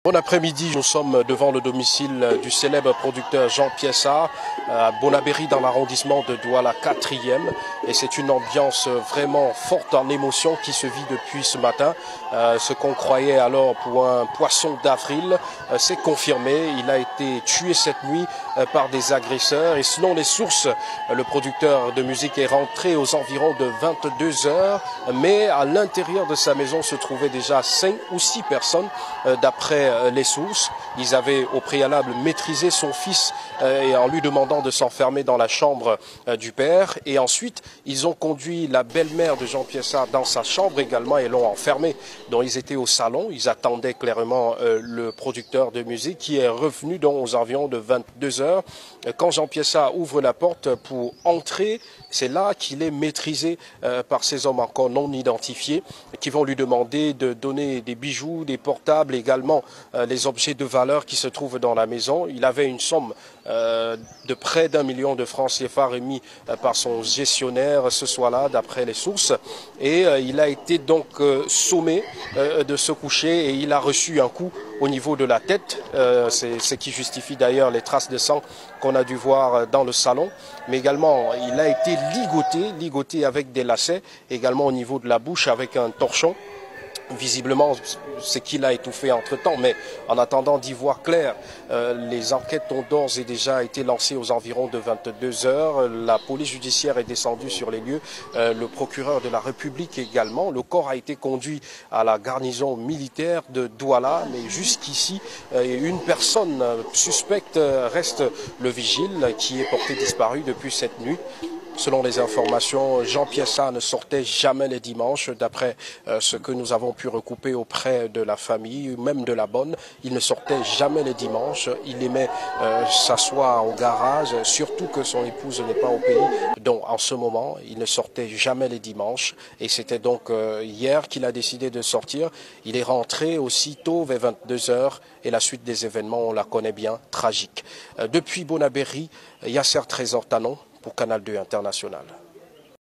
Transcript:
Bon après-midi, nous sommes devant le domicile du célèbre producteur Jean Piessa à Bonabéry dans l'arrondissement de Douala 4e. Et c'est une ambiance vraiment forte en émotion qui se vit depuis ce matin. Ce qu'on croyait alors pour un poisson d'avril, c'est confirmé. Il a été tué cette nuit par des agresseurs. Et selon les sources, le producteur de musique est rentré aux environs de 22 heures. Mais à l'intérieur de sa maison se trouvaient déjà 5 ou 6 personnes d'après les sources. Ils avaient au préalable maîtrisé son fils et en lui demandant de s'enfermer dans la chambre du père. Et ensuite, ils ont conduit la belle-mère de Jean Piessa dans sa chambre également et l'ont enfermé. Donc ils étaient au salon, ils attendaient clairement le producteur de musique qui est revenu dans aux environs de 22 heures. Quand Jean Piessa ouvre la porte pour entrer, c'est là qu'il est maîtrisé par ces hommes encore non identifiés qui vont lui demander de donner des bijoux, des portables, également les objets de valeur qui se trouvent dans la maison. Il avait une somme de près d'1 million de francs CFA remis par son gestionnaire ce soir-là, d'après les sources. Et il a été donc sommé de se coucher et il a reçu un coup au niveau de la tête. C'est ce qui justifie d'ailleurs les traces de sang qu'on a dû voir dans le salon. Mais également, il a été ligoté avec des lacets, également au niveau de la bouche avec un torchon. Visiblement, c'est qu'il a étouffé entre-temps, mais en attendant d'y voir clair, les enquêtes ont d'ores et déjà été lancées aux environs de 22 heures. La police judiciaire est descendue sur les lieux, le procureur de la République également. Le corps a été conduit à la garnison militaire de Douala, mais jusqu'ici, une personne suspecte reste le vigile qui est porté disparu depuis cette nuit. Selon les informations, Jean Piessa ne sortait jamais les dimanches. D'après ce que nous avons pu recouper auprès de la famille, même de la bonne, il ne sortait jamais les dimanches. Il aimait s'asseoir au garage, surtout que son épouse n'est pas au pays. Donc en ce moment, il ne sortait jamais les dimanches. Et c'était donc hier qu'il a décidé de sortir. Il est rentré aussitôt vers 22 heures et la suite des événements, on la connaît bien, tragique. Depuis Bonabéry, Yasser Trésor Tanon pour Canal 2 International.